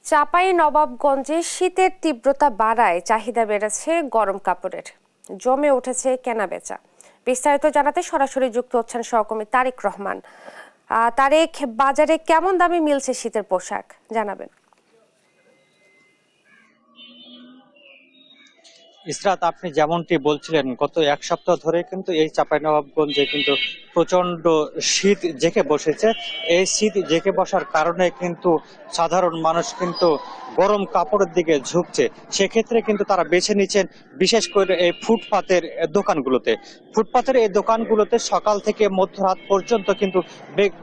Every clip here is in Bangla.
চাঁপাইনবাবগঞ্জে শীতের তীব্রতা বাড়ায় চাহিদা বেড়েছে গরম কাপড়ের, জমে উঠেছে কেনাবেচা। বিস্তারিত জানাতে সরাসরি যুক্ত হচ্ছেন সহকর্মী তারেক রহমান। তারেক, বাজারে কেমন দামে মিলছে শীতের পোশাক জানাবেন। ইসরাত, আপনি যেমনটি বলছিলেন, গত এক সপ্তাহ ধরে কিন্তু এই চাঁপাইনবাবগঞ্জে কিন্তু প্রচন্ড শীত জেঁকে বসেছে। এই শীত জেঁকে বসার কারণে কিন্তু সাধারণ মানুষ কিন্তু গরম কাপড়ের দিকে ঝুঁকছে। সেক্ষেত্রে কিন্তু তারা বেছে নিচ্ছেন বিশেষ করে এই ফুটপাতের এই দোকানগুলোতে সকাল থেকে মধ্যরাত পর্যন্ত কিন্তু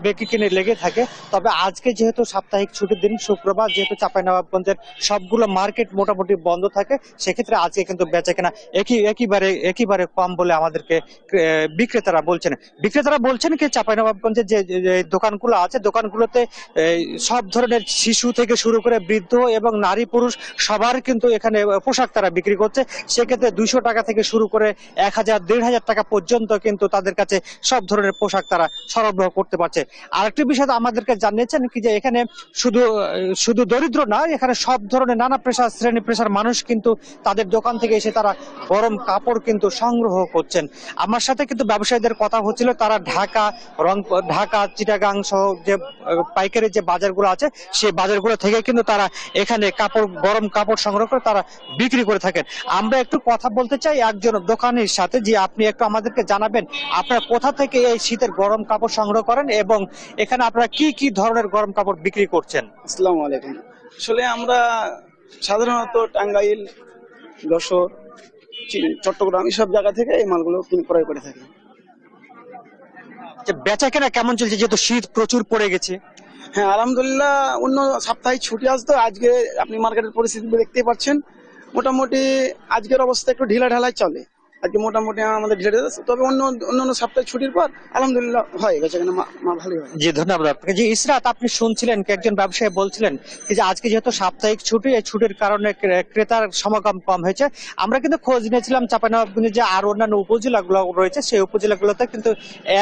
বেঁকে কিনে লেগে থাকে। তবে আজকে যেহেতু সাপ্তাহিক ছুটির দিন, শুক্রবার, যেহেতু চাঁপাইনবাবগঞ্জের সবগুলো মার্কেট মোটামুটি বন্ধ থাকে, সেক্ষেত্রে আজকে কিন্তু বেচাকেনা একেবারে কম বলে আমাদেরকে বিক্রেতারা বলছেন কি চাঁপাইনবাবগঞ্জের যে দোকানগুলো আছে, দোকানগুলোতে সব ধরনের শিশু থেকে শুরু করে বৃদ্ধ এবং নারী পুরুষ সবার কিন্তু এখানে পোশাক তারা বিক্রি করছে। সেক্ষেত্রে 200 টাকা থেকে শুরু করে 1000-1500 টাকা পর্যন্ত কিন্তু তাদের কাছে সব ধরনের পোশাক তারা সরবরাহ করতে পারছে। আরেকটি বিষয় আমাদেরকে জানিয়েছেন কি যে এখানে শুধু দরিদ্র না, এখানে সব ধরনের নানা শ্রেণী পেশার মানুষ কিন্তু তাদের দোকান থেকে এসে তারা গরম কাপড় কিন্তু সংগ্রহ করছেন। আমার সাথে কিন্তু ব্যবসায়ীদের কথা হচ্ছিল, তারা ঢাকা, চিটাগাং সহ যে পাইকারি যে বাজারগুলো আছে, সেই বাজারগুলো থেকে কিন্তু তারা এখানে গরম কাপড় সংগ্রহ করে তারা বিক্রি করে থাকেন। আমরা একটু কথা বলতে চাই একজন দোকানির সাথে, যে আপনি একটু আমাদেরকে জানাবেন আপনারা কোথা থেকে এই শীতের গরম কাপড় সংগ্রহ করেন এবং এখানে আপনারা কি কি ধরনের গরম কাপড় বিক্রি করছেন। আসসালামু আলাইকুম। আসলে আমরা সাধারণত টাঙ্গাইল, যশোর, চট্টগ্রাম এইসব জায়গা থেকে এই মালগুলো ক্রয় করে থাকি। বেচা কেনা কেমন চলছে, যেহেতু শীত প্রচুর পড়ে গেছে? হ্যাঁ, আলহামদুলিল্লাহ। অন্য সপ্তাহে ছুটি আসতো, আজকে আপনি মার্কেটের পরিস্থিতি দেখতেই পাচ্ছেন। মোটামুটি আজকের অবস্থা একটু ঢিলাঢালাই চলে, আজকে মোটামুটি আমাদের ঢিলে যাচ্ছে। তবে অন্য সপ্তাহে ছুটির পর আলহামদুলিল্লাহ হয় বেচা কেনা ভালোই হয়। জি, ধন্যবাদ আপনাকে। জি ইসরাত, আপনি শুনছিলেন কি একজন ব্যবসায়ী বলছিলেন যে আজকে যেহেতু সাপ্তাহিক ছুটি, এই ছুটির কারণে ক্রেতার সমাগম কম হয়েছে। আমরা কিন্তু খোঁজ নিয়েছিলাম চাঁপাইনবাবগঞ্জে যে আর অন্যান্য উপজেলাগুলো রয়েছে, সেই উপজেলাগুলোতে কিন্তু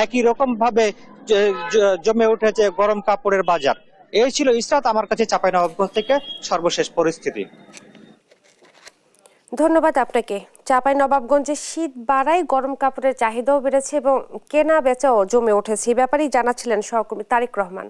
একই রকম ভাবে জমে উঠেছে গরম কাপড়ের বাজার। এই ছিল ইসরাত আমার কাছে চাঁপাইনবাবগঞ্জ থেকে সর্বশেষ পরিস্থিতি। ধন্যবাদ আপনাকে। চাঁপাইনবাবগঞ্জে শীত বাড়ায় গরম কাপড়ের চাহিদাও বেড়েছে এবং কেনা বেচাও জমে উঠেছে, এ ব্যাপারেই জানাচ্ছিলেন সহকর্মী তারেক রহমান।